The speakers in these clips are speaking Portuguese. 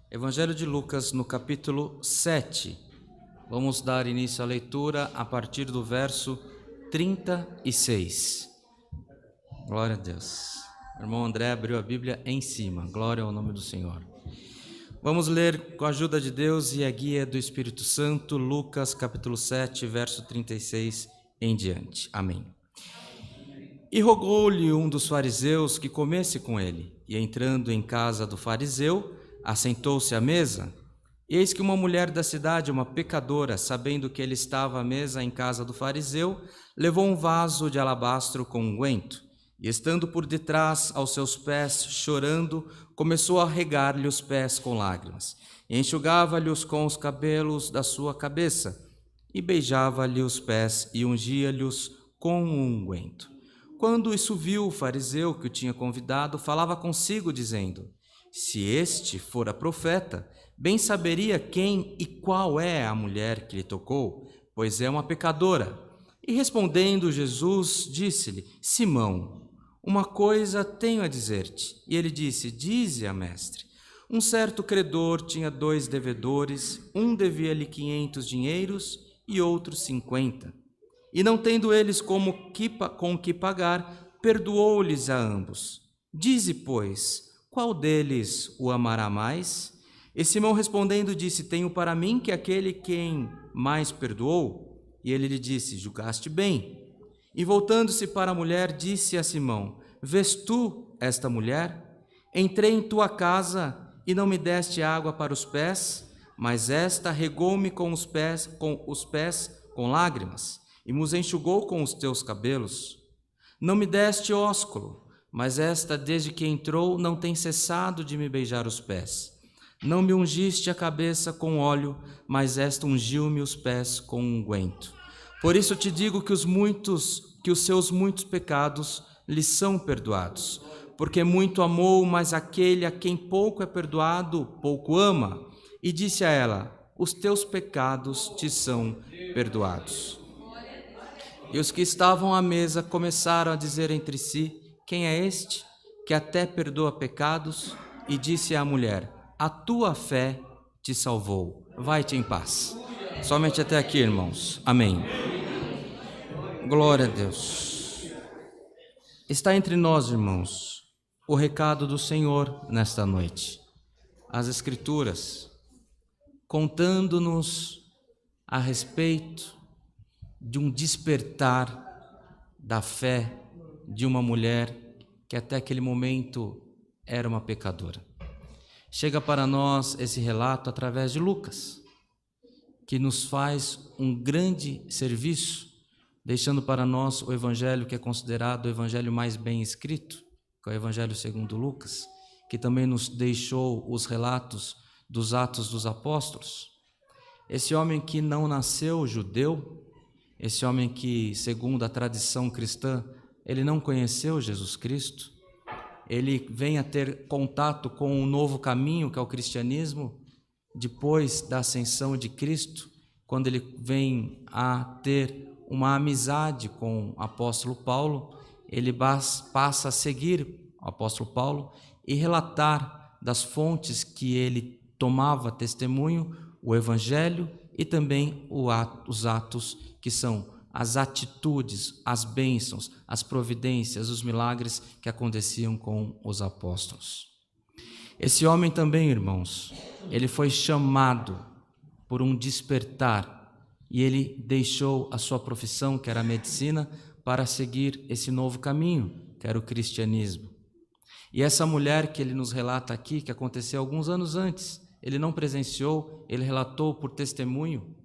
Evangelho de Lucas, no capítulo 7. Vamos dar início à leitura a partir do verso 36. Glória a Deus. O irmão André abriu a Bíblia em cima. Glória ao nome do Senhor. Vamos ler com a ajuda de Deus e a guia do Espírito Santo, Lucas, capítulo 7, verso 36 em diante. Amém. E rogou-lhe um dos fariseus que comesse com ele. E entrando em casa do fariseu, assentou-se à mesa. Eis que uma mulher da cidade, uma pecadora, sabendo que ele estava à mesa em casa do fariseu, levou um vaso de alabastro com unguento, e estando por detrás aos seus pés, chorando, começou a regar-lhe os pés com lágrimas, e enxugava-lhe-os com os cabelos da sua cabeça, e beijava-lhe os pés e ungia-lhes com um unguento. Quando isso viu, o fariseu que o tinha convidado falava consigo, dizendo: se este fora profeta, bem saberia quem e qual é a mulher que lhe tocou, pois é uma pecadora. E respondendo Jesus, disse-lhe: Simão, uma coisa tenho a dizer-te. E ele disse: dize-a, mestre. Um certo credor tinha 2 devedores, um devia-lhe 500 dinheiros e outro 50. E não tendo eles com que pagar, perdoou-lhes a ambos. Dize, pois, qual deles o amará mais? E Simão respondendo disse: tenho para mim que aquele quem mais perdoou. E ele lhe disse: julgaste bem. E voltando-se para a mulher, disse a Simão: vês tu esta mulher? Entrei em tua casa e não me deste água para os pés, mas esta regou-me com os pés com lágrimas, e nos enxugou com os teus cabelos. Não me deste ósculo, mas esta, desde que entrou, não tem cessado de me beijar os pés. Não me ungiste a cabeça com óleo, mas esta ungiu-me os pés com unguento. Por isso te digo que os seus muitos pecados lhe são perdoados, porque muito amou, mas aquele a quem pouco é perdoado, pouco ama. E disse a ela: os teus pecados te são perdoados. E os que estavam à mesa começaram a dizer entre si: quem é este que até perdoa pecados? E disse à mulher: a tua fé te salvou, vai-te em paz. Somente até aqui, irmãos. Amém. Glória a Deus. Está entre nós, irmãos, o recado do Senhor nesta noite. As Escrituras contando-nos a respeito de um despertar da fé de uma mulher que até aquele momento era uma pecadora. Chega para nós esse relato através de Lucas, que nos faz um grande serviço, deixando para nós o evangelho que é considerado o evangelho mais bem escrito, que é o Evangelho segundo Lucas, que também nos deixou os relatos dos Atos dos Apóstolos. Esse homem que não nasceu judeu, esse homem que, segundo a tradição cristã, ele não conheceu Jesus Cristo, ele vem a ter contato com um novo caminho, que é o cristianismo, depois da ascensão de Cristo, quando ele vem a ter uma amizade com o apóstolo Paulo, ele passa a seguir o apóstolo Paulo e relatar das fontes que ele tomava testemunho, o Evangelho e também os atos, que são as atitudes, as bênçãos, as providências, os milagres que aconteciam com os apóstolos. Esse homem também, irmãos, ele foi chamado por um despertar e ele deixou a sua profissão, que era a medicina, para seguir esse novo caminho, que era o cristianismo. E essa mulher que ele nos relata aqui, que aconteceu alguns anos antes, ele não presenciou, ele relatou por testemunho.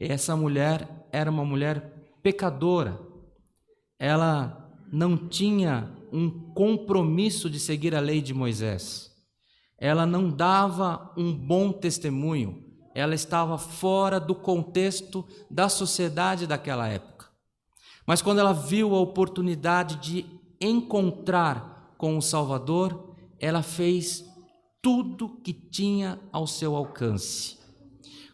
Essa mulher era uma mulher pecadora. Ela não tinha um compromisso de seguir a lei de Moisés. Ela não dava um bom testemunho. Ela estava fora do contexto da sociedade daquela época. Mas quando ela viu a oportunidade de encontrar com o Salvador, ela fez tudo que tinha ao seu alcance.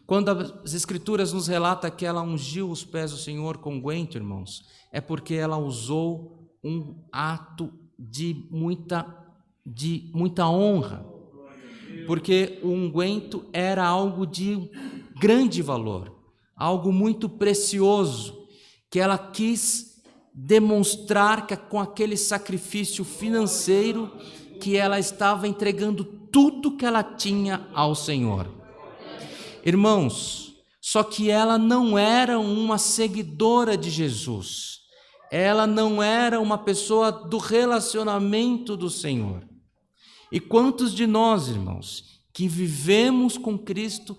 Quando as Escrituras nos relatam que ela ungiu os pés do Senhor com unguento, irmãos, é porque ela usou um ato de muita honra. porque o unguento era algo de grande valor, algo muito precioso, que ela quis demonstrar que com aquele sacrifício financeiro que ela estava entregando tudo que ela tinha ao Senhor. Irmãos, só que ela não era uma seguidora de Jesus, ela não era uma pessoa do relacionamento do Senhor. E quantos de nós, irmãos, que vivemos com Cristo,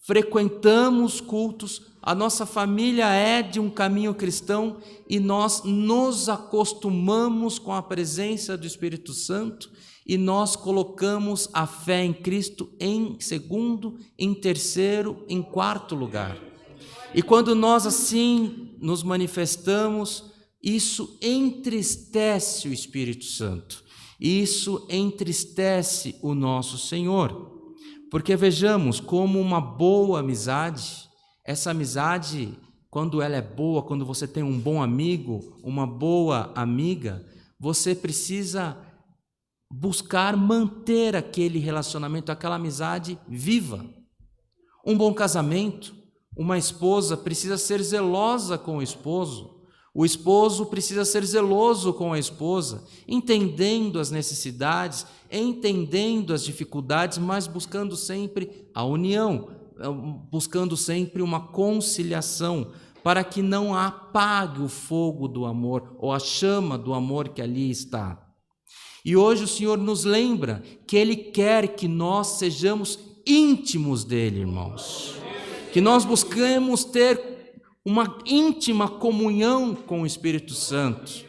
frequentamos cultos, a nossa família é de um caminho cristão e nós nos acostumamos com a presença do Espírito Santo e nós colocamos a fé em Cristo em segundo, em terceiro, em quarto lugar. E quando nós assim nos manifestamos, isso entristece o Espírito Santo, isso entristece o nosso Senhor. Porque vejamos como uma boa amizade, essa amizade, quando ela é boa, quando você tem um bom amigo, uma boa amiga, você precisa buscar manter aquele relacionamento, aquela amizade viva. Um bom casamento, uma esposa precisa ser zelosa com o esposo precisa ser zeloso com a esposa, entendendo as necessidades, entendendo as dificuldades, mas buscando sempre a união, buscando sempre uma conciliação, para que não apague o fogo do amor ou a chama do amor que ali está. E hoje o Senhor nos lembra que Ele quer que nós sejamos íntimos dEle, irmãos, que nós busquemos ter uma íntima comunhão com o Espírito Santo.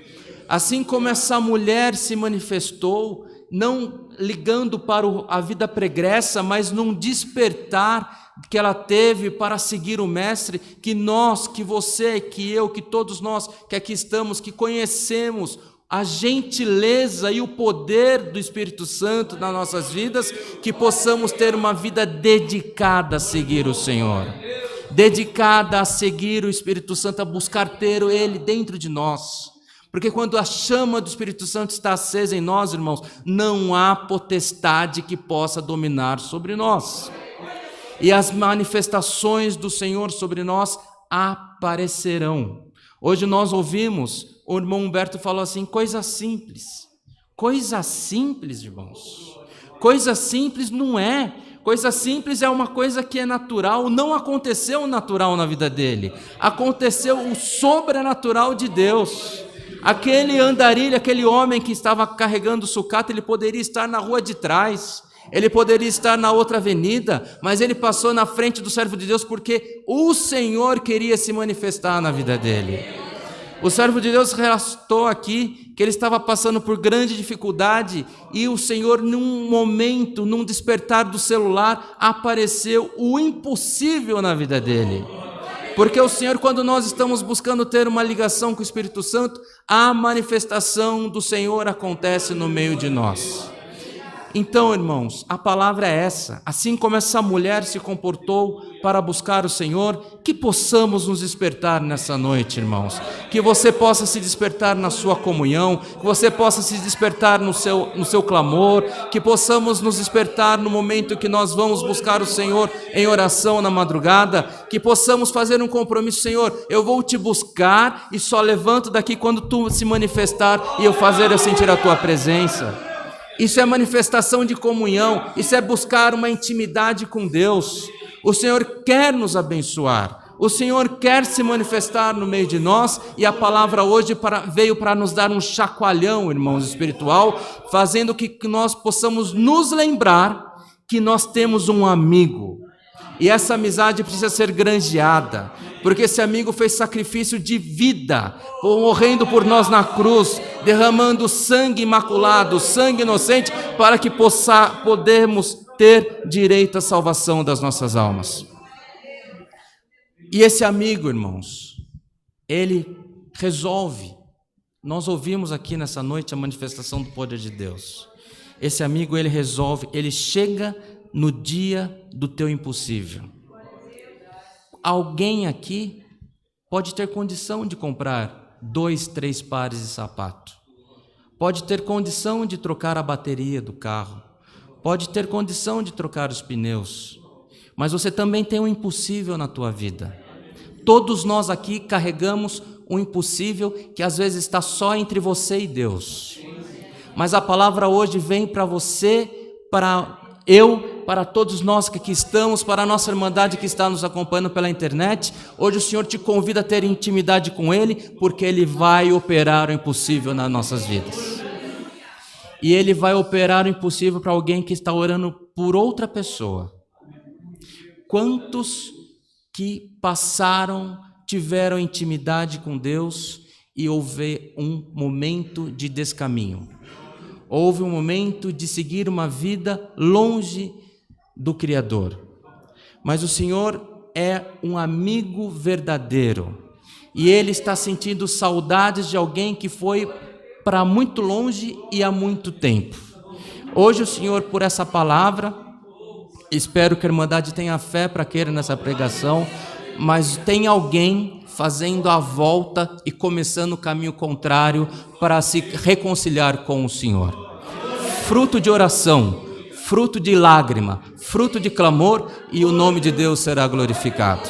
Assim como essa mulher se manifestou, não ligando para a vida pregressa, mas num despertar que ela teve para seguir o Mestre, que nós, que você, que eu, que todos nós que aqui estamos, que conhecemos a gentileza e o poder do Espírito Santo nas nossas vidas, que possamos ter uma vida dedicada a seguir o Senhor, dedicada a seguir o Espírito Santo, a buscar ter Ele dentro de nós. Porque quando a chama do Espírito Santo está acesa em nós, irmãos, não há potestade que possa dominar sobre nós. E as manifestações do Senhor sobre nós aparecerão. Hoje nós ouvimos, o irmão Humberto falou assim, coisa simples, irmãos, coisa simples não é, coisa simples é uma coisa que é natural, não aconteceu natural na vida dele, aconteceu o sobrenatural de Deus. Aquele andarilho, aquele homem que estava carregando sucata, ele poderia estar na rua de trás, ele poderia estar na outra avenida, mas ele passou na frente do servo de Deus porque o Senhor queria se manifestar na vida dele. O servo de Deus relatou aqui que ele estava passando por grande dificuldade e o Senhor, num momento, num despertar do celular, apareceu o impossível na vida dele. Porque o Senhor, quando nós estamos buscando ter uma ligação com o Espírito Santo, a manifestação do Senhor acontece no meio de nós. Então, irmãos, a palavra é essa. Assim como essa mulher se comportou para buscar o Senhor, que possamos nos despertar nessa noite, irmãos. Que você possa se despertar na sua comunhão, que você possa se despertar no seu clamor, que possamos nos despertar no momento que nós vamos buscar o Senhor em oração na madrugada, que possamos fazer um compromisso, Senhor, eu vou te buscar e só levanto daqui quando tu se manifestar e eu fazer eu sentir a tua presença. Isso é manifestação de comunhão, isso é buscar uma intimidade com Deus. O Senhor quer nos abençoar, o Senhor quer se manifestar no meio de nós, e a palavra hoje veio para nos dar um chacoalhão, irmãos, espiritual, fazendo que nós possamos nos lembrar que nós temos um amigo, e essa amizade precisa ser granjeada, porque esse amigo fez sacrifício de vida, morrendo por nós na cruz, derramando sangue imaculado, sangue inocente, para que podemos ter direito à salvação das nossas almas. E esse amigo, irmãos, ele resolve. Nós ouvimos aqui nessa noite a manifestação do poder de Deus. Esse amigo, ele resolve, ele chega no dia do teu impossível. Alguém aqui pode ter condição de comprar 2, 3 pares de sapato. Pode ter condição de trocar a bateria do carro. pode ter condição de trocar os pneus, mas você também tem um impossível na tua vida. Todos nós aqui carregamos um impossível que às vezes está só entre você e Deus. Mas a palavra hoje vem para você, para eu, para todos nós que aqui estamos, para a nossa irmandade que está nos acompanhando pela internet. Hoje o Senhor te convida a ter intimidade com Ele, porque Ele vai operar o impossível nas nossas vidas. E Ele vai operar o impossível para alguém que está orando por outra pessoa. Quantos que passaram, tiveram intimidade com Deus e houve um momento de descaminho? Houve um momento de seguir uma vida longe do Criador. Mas o Senhor é um amigo verdadeiro. E Ele está sentindo saudades de alguém que foi para muito longe e há muito tempo. Hoje o Senhor, por essa palavra, espero que a Irmandade tenha fé para querer nessa pregação, mas tem alguém fazendo a volta e começando o caminho contrário para se reconciliar com o Senhor. Fruto de oração, fruto de lágrima, fruto de clamor, e o nome de Deus será glorificado.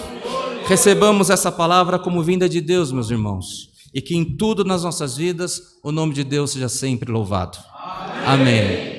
Recebamos essa palavra como vinda de Deus, meus irmãos, e que em tudo nas nossas vidas o nome de Deus seja sempre louvado. Amém.